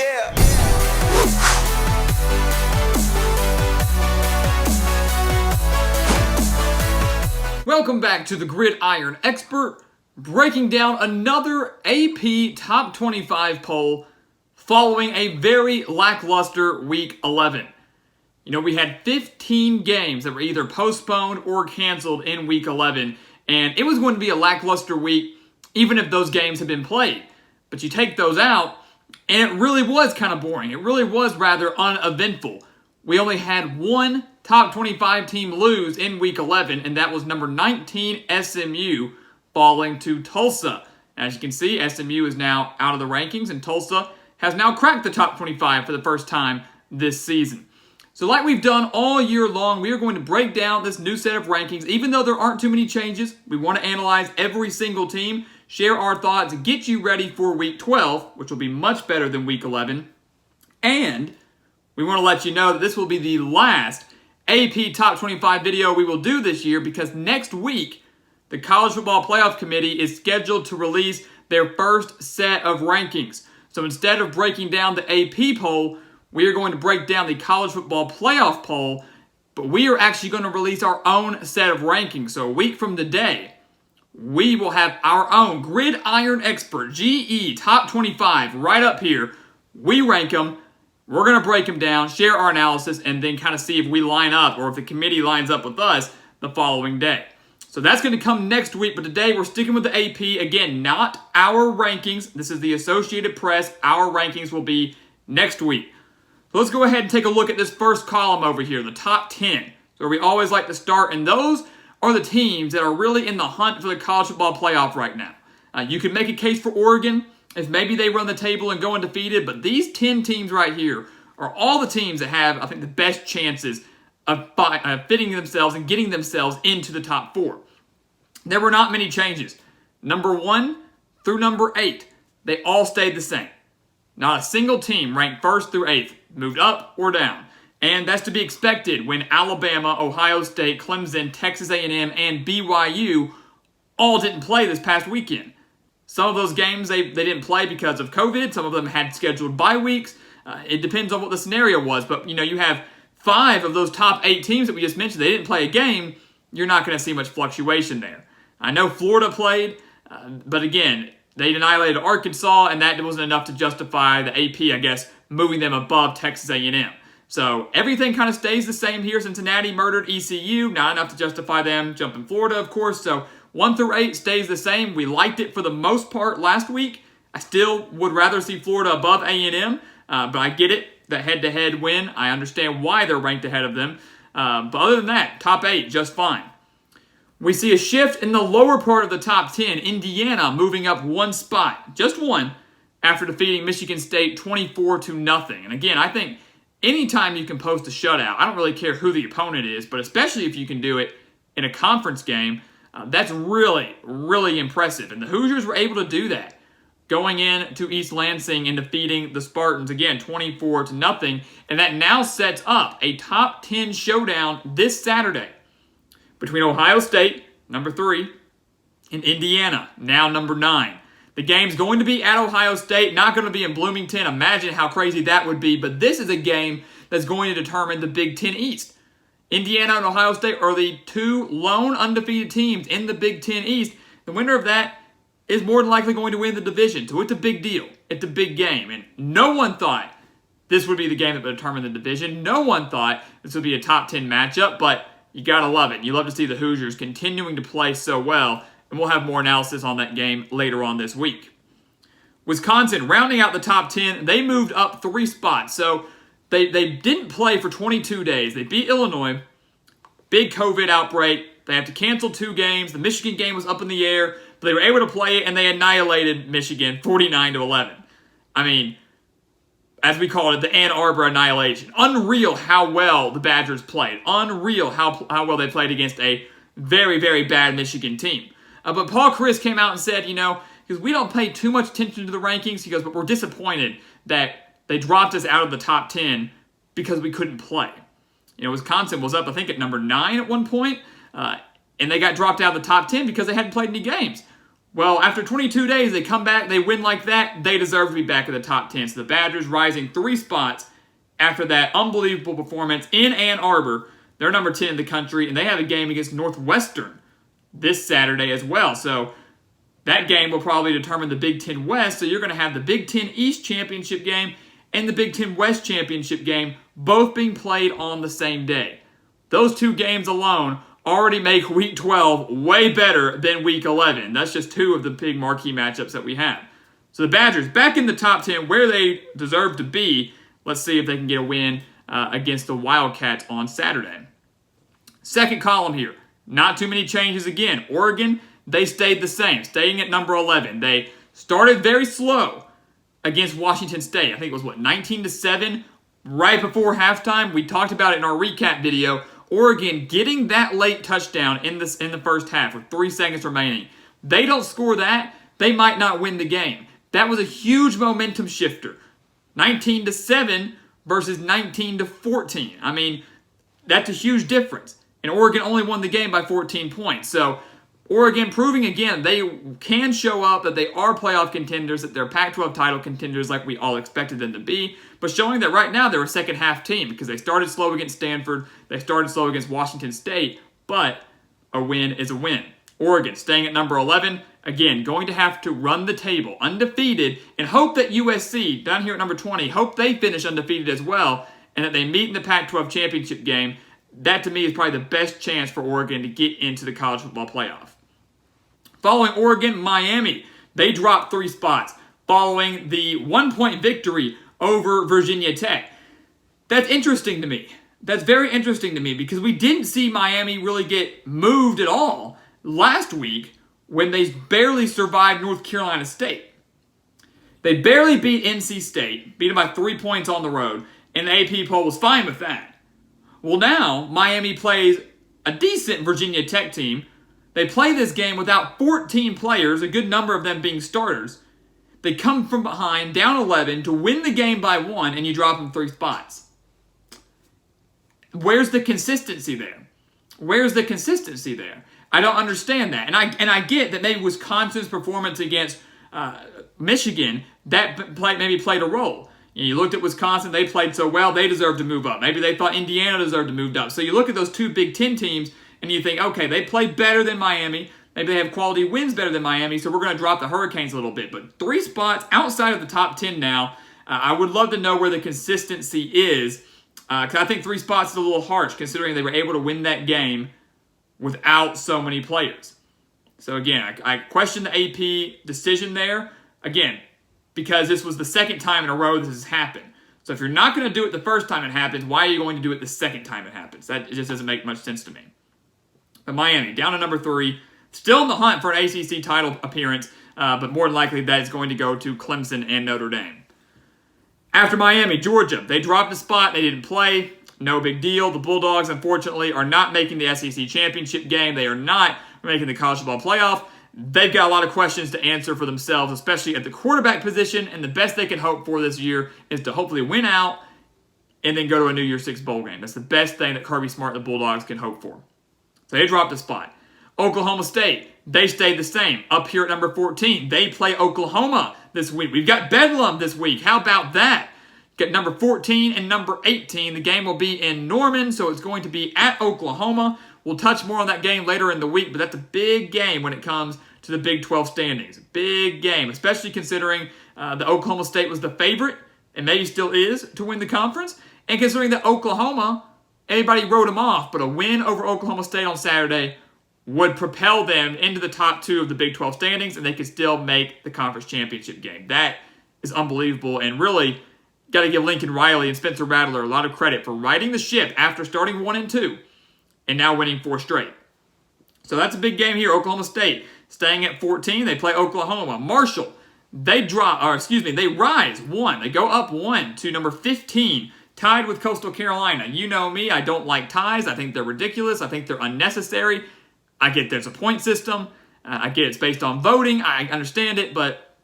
Yeah. Welcome back to the Gridiron Expert, breaking down another AP Top 25 poll following a very lackluster Week 11. You know, we had 15 games that were either postponed or canceled in Week 11, and it was going to be a lackluster week even if those games had been played. But you take those out, and it really was kind of boring. It really was rather uneventful. We only had one Top 25 team lose in Week 11, and that was number 19 SMU falling to Tulsa. As you can see, SMU is now out of the rankings, and Tulsa has now cracked the Top 25 for the first time this season. So like we've done all year long, we are going to break down this new set of rankings. Even though there aren't too many changes, we want to analyze every single team, share our thoughts, get you ready for Week 12, which will be much better than Week 11. And we want to let you know that this will be the last AP Top 25 video we will do this year, because next week, the College Football Playoff Committee is scheduled to release their first set of rankings. So instead of breaking down the AP poll, we are going to break down the College Football Playoff poll, but we are actually going to release our own set of rankings. So a week from today, we will have our own Gridiron Expert, GE Top 25, right up here. We rank them. We're going to break them down, share our analysis, and then kind of see if we line up or if the committee lines up with us the following day. So that's going to come next week, but today we're sticking with the AP. Again, not our rankings. This is the Associated Press. Our rankings will be next week. So let's go ahead and take a look at this first column over here, the top 10. So we always like to start, and those are the teams that are really in the hunt for the College Football Playoff right now. You can make a case for Oregon if maybe they run the table and go undefeated, but these 10 teams right here are all the teams that have, I think, the best chances of fitting themselves and getting themselves into the top 4. There were not many changes. Number 1 through number 8, they all stayed the same. Not a single team ranked 1st through 8th moved up or down. And that's to be expected when Alabama, Ohio State, Clemson, Texas A&M, and BYU all didn't play this past weekend. Some of those games they didn't play because of COVID. Some of them had scheduled bye weeks. It depends on what the scenario was. But, you have 5 of those top 8 teams that we just mentioned. They didn't play a game. You're not going to see much fluctuation there. I know Florida played, but again, they annihilated Arkansas, and that wasn't enough to justify the AP, I guess, moving them above Texas A&M. So everything kind of stays the same here. Cincinnati murdered ECU. Not enough to justify them jumping Florida, of course. So 1 through 8 stays the same. We liked it for the most part last week. I still would rather see Florida above A&M, but I get it. The head-to-head win, I understand why they're ranked ahead of them. But other than that, top 8, just fine. We see a shift in the lower part of the top 10. Indiana moving up 1 spot, just 1, after defeating Michigan State 24-0. And again, I think anytime you can post a shutout, I don't really care who the opponent is, but especially if you can do it in a conference game, that's really, really impressive. And the Hoosiers were able to do that, going in to East Lansing and defeating the Spartans, again, 24-0. And that now sets up a top 10 showdown this Saturday between Ohio State, number 3, and Indiana, now number 9. The game's going to be at Ohio State, not going to be in Bloomington. Imagine how crazy that would be. But this is a game that's going to determine the Big Ten East. Indiana and Ohio State are the 2 lone undefeated teams in the Big Ten East. The winner of that is more than likely going to win the division. So it's a big deal. It's a big game. And no one thought this would be the game that would determine the division. No one thought this would be a top 10 matchup, but you got to love it. You love to see the Hoosiers continuing to play so well, and we'll have more analysis on that game later on this week. Wisconsin, rounding out the top 10, they moved up 3 spots. So they didn't play for 22 days. They beat Illinois. Big COVID outbreak. They have to cancel 2 games. The Michigan game was up in the air, but they were able to play it, and they annihilated Michigan 49-11. I mean, as we call it, the Ann Arbor annihilation. Unreal how well the Badgers played. Unreal how well they played against a very, very bad Michigan team. But Paul Chryst came out and said, because we don't pay too much attention to the rankings, he goes, but we're disappointed that they dropped us out of the top 10 because we couldn't play. Wisconsin was up, I think, at number 9 at one point, and they got dropped out of the top 10 because they hadn't played any games. Well, after 22 days, they come back, they win like that, they deserve to be back in the top 10. So the Badgers rising 3 spots after that unbelievable performance in Ann Arbor. They're number 10 in the country, and they have a game against Northwestern this Saturday as well. So that game will probably determine the Big Ten West. So you're going to have the Big Ten East Championship game and the Big Ten West Championship game both being played on the same day. Those 2 games alone already make Week 12 way better than Week 11. That's just 2 of the big marquee matchups that we have. So the Badgers back in the top 10 where they deserve to be. Let's see if they can get a win against the Wildcats on Saturday. Second column here. Not too many changes again. Oregon, they stayed the same, staying at number 11. They started very slow against Washington State. I think it was, 19-7 right before halftime. We talked about it in our recap video. Oregon getting that late touchdown in the first half with 3 seconds remaining. They don't score that, they might not win the game. That was a huge momentum shifter. 19-7 versus 19-14. I mean, that's a huge difference. And Oregon only won the game by 14 points. So Oregon proving again they can show up, that they are playoff contenders, that they're Pac-12 title contenders like we all expected them to be, but showing that right now they're a second half team because they started slow against Stanford, they started slow against Washington State, but a win is a win. Oregon staying at number 11, again, going to have to run the table undefeated and hope that USC, down here at number 20, hope they finish undefeated as well and that they meet in the Pac-12 championship game. That, to me, is probably the best chance for Oregon to get into the college football playoff. Following Oregon, Miami, they dropped 3 spots following the 1-point victory over Virginia Tech. That's interesting to me. That's very interesting to me because we didn't see Miami really get moved at all last week when they barely survived North Carolina State. They barely beat NC State, beat them by 3 points on the road, and the AP poll was fine with that. Well, now Miami plays a decent Virginia Tech team. They play this game without 14 players, a good number of them being starters. They come from behind, down 11, to win the game by 1, and you drop them 3 spots. Where's the consistency there? Where's the consistency there? I don't understand that. And I get that maybe Wisconsin's performance against Michigan, that maybe played a role. You looked at Wisconsin, they played so well, they deserved to move up. Maybe they thought Indiana deserved to move up. So you look at those 2 Big Ten teams, and you think, okay, they played better than Miami. Maybe they have quality wins better than Miami, so we're going to drop the Hurricanes a little bit. But 3 spots outside of the top 10 now. I would love to know where the consistency is, because I think 3 spots is a little harsh, considering they were able to win that game without so many players. So again, I question the AP decision there. Again, because this was the second time in a row this has happened. So if you're not going to do it the first time it happens, why are you going to do it the second time it happens? That just doesn't make much sense to me. But Miami, down to number 3, still in the hunt for an ACC title appearance, but more than likely that is going to go to Clemson and Notre Dame. After Miami, Georgia, they dropped a spot, they didn't play, no big deal. The Bulldogs, unfortunately, are not making the SEC championship game. They are not making the college football playoff. They've got a lot of questions to answer for themselves, especially at the quarterback position, and the best they can hope for this year is to hopefully win out and then go to a New Year's Six bowl game. That's the best thing that Kirby Smart and the Bulldogs can hope for. So they dropped a spot. Oklahoma State, they stayed the same. Up here at number 14, they play Oklahoma this week. We've got Bedlam this week. How about that? Got number 14 and number 18. The game will be in Norman, so it's going to be at Oklahoma. We'll touch more on that game later in the week, but that's a big game when it comes to the Big 12 standings. Big game, especially considering the Oklahoma State was the favorite, and maybe still is, to win the conference. And considering that Oklahoma, everybody wrote them off, but a win over Oklahoma State on Saturday would propel them into the top 2 of the Big 12 standings, and they could still make the conference championship game. That is unbelievable, and really got to give Lincoln Riley and Spencer Rattler a lot of credit for riding the ship after starting 1-2 and now winning 4 straight. So that's a big game here. Oklahoma State staying at 14. They play Oklahoma. Marshall, they rise 1. They go up 1 to number 15, tied with Coastal Carolina. You know me, I don't like ties. I think they're ridiculous. I think they're unnecessary. I get there's a point system. I get it's based on voting. I understand it, but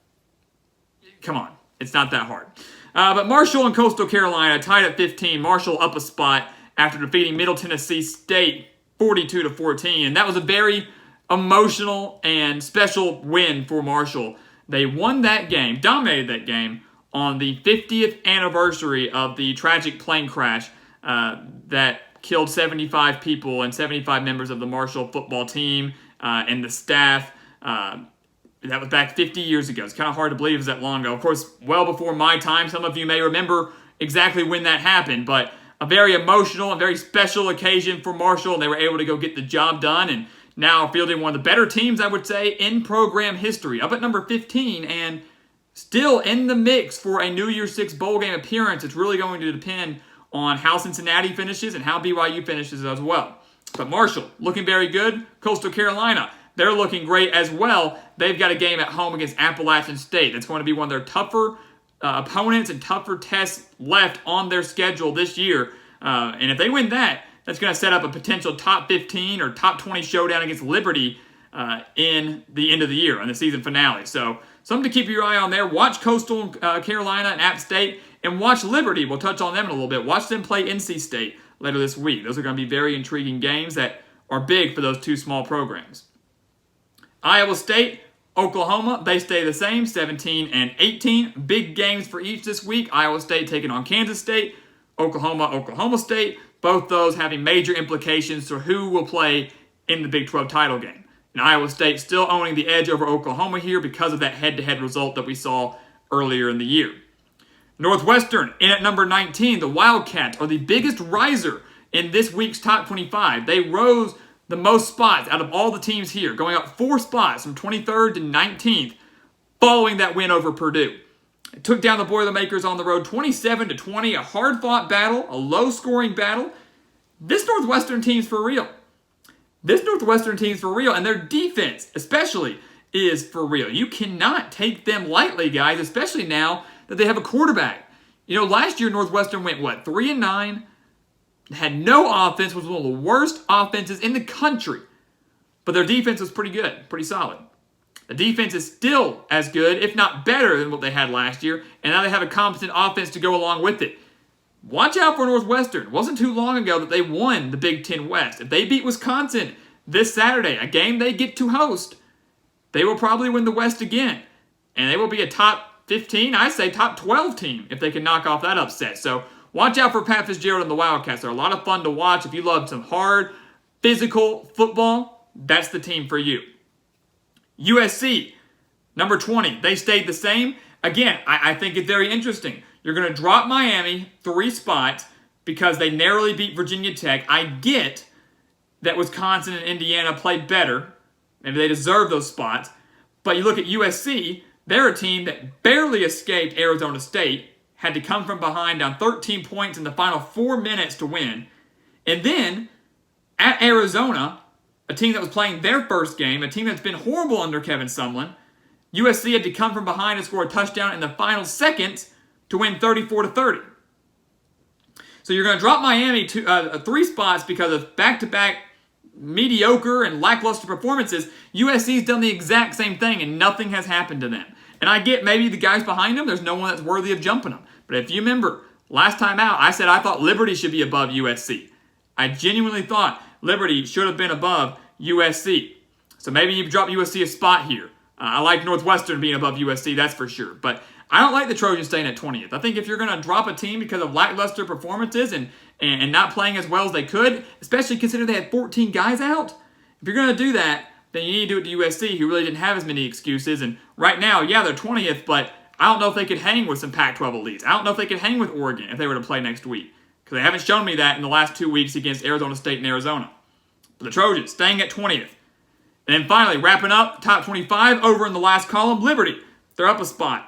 come on. It's not that hard. But Marshall and Coastal Carolina tied at 15. Marshall up a spot after defeating Middle Tennessee State 42-14. And that was a very emotional and special win for Marshall. They won that game, dominated that game, on the 50th anniversary of the tragic plane crash that killed 75 people and 75 members of the Marshall football team and the staff. That was back 50 years ago. It's kind of hard to believe it was that long ago. Of course, well before my time. Some of you may remember exactly when that happened, but a very emotional and very special occasion for Marshall, and they were able to go get the job done, and now fielding one of the better teams, I would say, in program history, up at number 15, and still in the mix for a New Year's Six bowl game appearance. It's really going to depend on how Cincinnati finishes and how BYU finishes as well. But Marshall, looking very good. Coastal Carolina, they're looking great as well. They've got a game at home against Appalachian State. That's going to be one of their tougher opponents and tougher tests left on their schedule this year. And if they win that, that's going to set up a potential top 15 or top 20 showdown against Liberty in the end of the year, on the season finale. So something to keep your eye on there. Watch Coastal Carolina and App State, and watch Liberty. We'll touch on them in a little bit. Watch them play NC State later this week. Those are going to be very intriguing games that are big for those two small programs. Iowa State, Oklahoma, they stay the same, 17 and 18. Big games for each this week. Iowa State taking on Kansas State, Oklahoma State. Both those having major implications for who will play in the Big 12 title game. And Iowa State still owning the edge over Oklahoma here because of that head-to-head result that we saw earlier in the year. Northwestern in at number 19. The Wildcats are the biggest riser in this week's top 25. They rose the most spots out of all the teams here, going up 4 spots from 23rd to 19th following that win over Purdue. It took down the Boilermakers on the road 27-20, a hard-fought battle, a low-scoring battle. This Northwestern team's for real. And their defense, especially, is for real. You cannot take them lightly, guys, especially now that they have a quarterback. You know, last year Northwestern went, 3-9, had no offense, was one of the worst offenses in the country. But their defense was pretty good, pretty solid. The defense is still as good, if not better, than what they had last year, and now they have a competent offense to go along with it. Watch out for Northwestern. It wasn't too long ago that they won the Big Ten West. If they beat Wisconsin this Saturday, a game they get to host, they will probably win the West again. And they will be a top 15, I say top 12 team if they can knock off that upset. So watch out for Pat Fitzgerald and the Wildcats. They're a lot of fun to watch. If you love some hard, physical football, that's the team for you. USC, number 20. They stayed the same. Again, I think it's very interesting. You're going to drop Miami 3 spots because they narrowly beat Virginia Tech. I get that Wisconsin and Indiana played better. Maybe they deserve those spots. But you look at USC, they're a team that barely escaped Arizona State, had to come from behind down 13 points in the final 4 minutes to win. And then, at Arizona, a team that was playing their first game, a team that's been horrible under Kevin Sumlin, USC had to come from behind and score a touchdown in the final seconds to win 34-30. So you're going to drop Miami to 3 spots because of back-to-back mediocre and lackluster performances. USC's done the exact same thing, and nothing has happened to them. And I get maybe the guys behind them, there's no one that's worthy of jumping them. But if you remember, last time out, I said I thought Liberty should be above USC. I genuinely thought Liberty should have been above USC. So maybe you drop USC a spot here. I like Northwestern being above USC, that's for sure. But I don't like the Trojans staying at 20th. I think if you're going to drop a team because of lackluster performances and not playing as well as they could, especially considering they had 14 guys out, if you're going to do that, then you need to do it to USC, who really didn't have as many excuses. And right now, yeah, they're 20th, but I don't know if they could hang with some Pac-12 elites. I don't know if they could hang with Oregon if they were to play next week, because they haven't shown me that in the last 2 weeks against Arizona State and Arizona. But the Trojans staying at 20th. And then finally, wrapping up, top 25 over in the last column, Liberty. They're up a spot.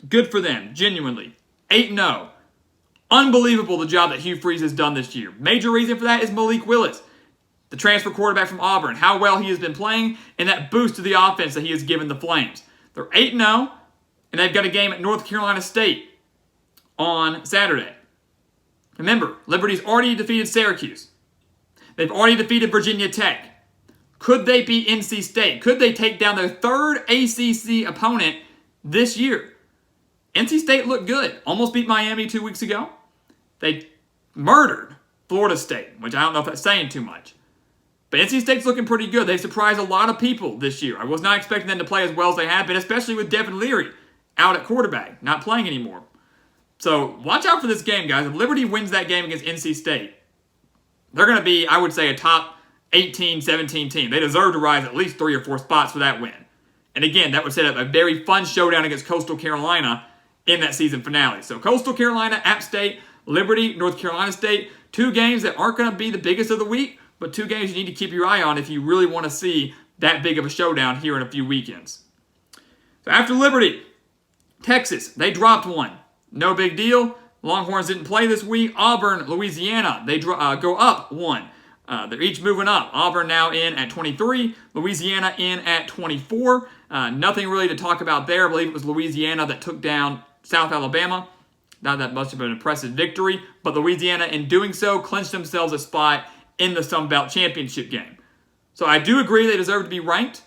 Good for them, genuinely. 8-0. Unbelievable the job that Hugh Freeze has done this year. Major reason for that is Malik Willis, the transfer quarterback from Auburn, how well he has been playing, and that boost to the offense that he has given the Flames. They're 8-0, and they've got a game at North Carolina State on Saturday. Remember, Liberty's already defeated Syracuse. They've already defeated Virginia Tech. Could they beat NC State? Could they take down their third ACC opponent this year? NC State looked good. Almost beat Miami 2 weeks ago. They murdered Florida State, which I don't know if that's saying too much. But NC State's looking pretty good. They surprised a lot of people this year. I was not expecting them to play as well as they have been, especially with Devin Leary out at quarterback, not playing anymore. So watch out for this game, guys. If Liberty wins that game against NC State, they're going to be, I would say, a top 18, 17 team. They deserve to rise at least 3 or 4 spots for that win. And again, that would set up a very fun showdown against Coastal Carolina in that season finale. So Coastal Carolina, App State, Liberty, North Carolina State, 2 games that aren't going to be the biggest of the week, but 2 games you need to keep your eye on if you really want to see that big of a showdown here in a few weekends. So after Liberty, Texas, they dropped 1. No big deal. Longhorns didn't play this week. Auburn, Louisiana, they go up 1. They're each moving up. Auburn now in at 23. Louisiana in at 24. Nothing really to talk about there. I believe it was Louisiana that took down South Alabama. Not that much of an impressive victory, but Louisiana, in doing so, clinched themselves a spot in the Sun Belt Championship game. So I do agree they deserve to be ranked.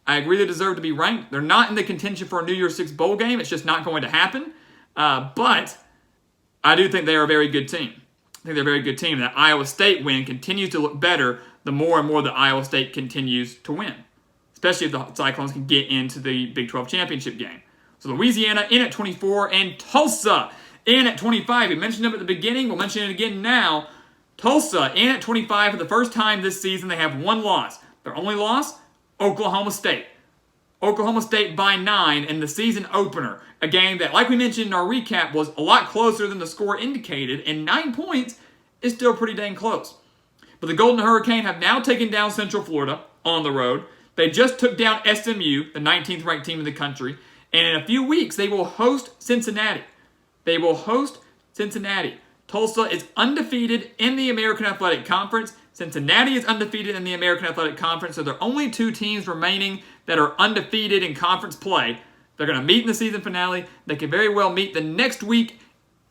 I agree they deserve to be ranked. They're not in the contention for a New Year's Six bowl game. It's just not going to happen. But I do think they are a very good team. I think they're a very good team. That Iowa State win continues to look better the more and more that Iowa State continues to win, especially if the Cyclones can get into the Big 12 championship game. So Louisiana in at 24 and Tulsa in at 25. We mentioned them at the beginning. We'll mention it again now. Tulsa in at 25 for the first time this season. They have 1 loss. Their only loss, Oklahoma State. Oklahoma State by 9 in the season opener. A game that, like we mentioned in our recap, was a lot closer than the score indicated, and 9 points is still pretty dang close. But the Golden Hurricane have now taken down Central Florida on the road. They just took down SMU, the 19th ranked team in the country, and in a few weeks they will host Cincinnati. They will host Cincinnati. Tulsa is undefeated in the American Athletic Conference. Cincinnati is undefeated in the American Athletic Conference, so there are only 2 teams remaining that are undefeated in conference play. They're going to meet in the season finale. They could very well meet the next week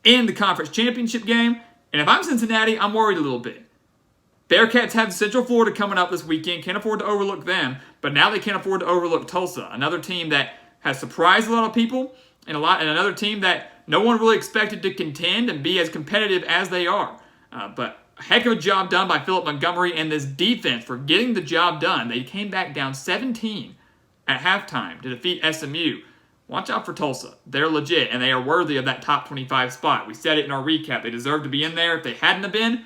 in the conference championship game. And if I'm Cincinnati, I'm worried a little bit. Bearcats have Central Florida coming up this weekend. Can't afford to overlook them. But now they can't afford to overlook Tulsa, another team that has surprised a lot of people and another team that no one really expected to contend and be as competitive as they are. But a heck of a job done by Philip Montgomery and this defense for getting the job done. They came back down 17 at halftime to defeat SMU. Watch out for Tulsa. They're legit, and they are worthy of that top 25 spot. We said it in our recap. They deserve to be in there. If they hadn't have been,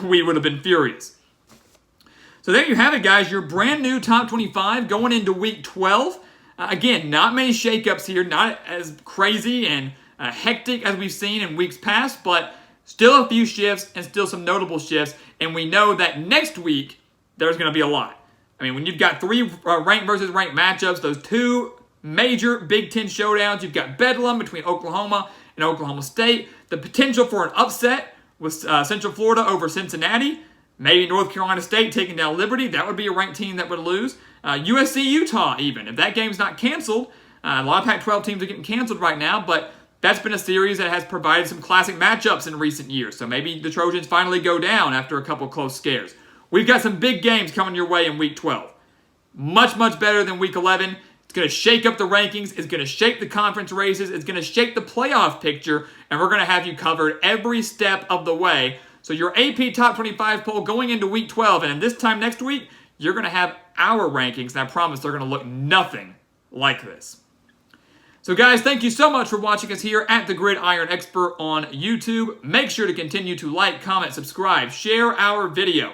we would have been furious. So there you have it, guys. Your brand new top 25 going into week 12. Again, not many shakeups here. Not as crazy and hectic as we've seen in weeks past, but still a few shifts and still some notable shifts. And we know that next week, there's going to be a lot. I mean, when you've got 3 ranked versus ranked matchups, those 2 major Big Ten showdowns, you've got Bedlam between Oklahoma and Oklahoma State, the potential for an upset with Central Florida over Cincinnati, maybe North Carolina State taking down Liberty. That would be a ranked team that would lose. USC, Utah even. If that game's not canceled, a lot of Pac-12 teams are getting canceled right now, but that's been a series that has provided some classic matchups in recent years. So maybe the Trojans finally go down after a couple close scares. We've got some big games coming your way in week 12. Much, much better than week 11. It's going to shake up the rankings. It's going to shake the conference races. It's going to shake the playoff picture. And we're going to have you covered every step of the way. So your AP Top 25 poll going into week 12. And this time next week, you're going to have our rankings. And I promise they're going to look nothing like this. So guys, thank you so much for watching us here at the Gridiron Expert on YouTube. Make sure to continue to like, comment, subscribe, share our video,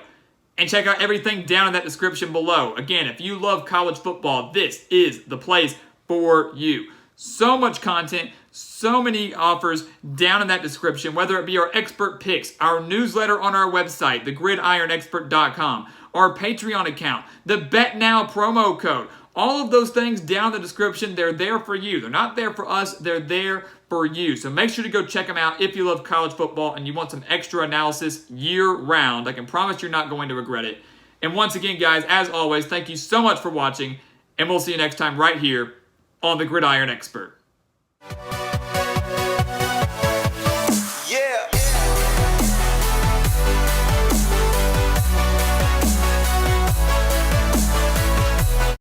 and check out everything down in that description below. Again, if you love college football, this is the place for you. So much content, so many offers down in that description, whether it be our expert picks, our newsletter on our website, thegridironexpert.com, our Patreon account, the BetNow promo code. All of those things down in the description, they're there for you. They're not there for us, they're there for you. So make sure to go check them out if you love college football and you want some extra analysis year-round. I can promise you're not going to regret it. And once again, guys, as always, thank you so much for watching, and we'll see you next time right here on The Gridiron Expert.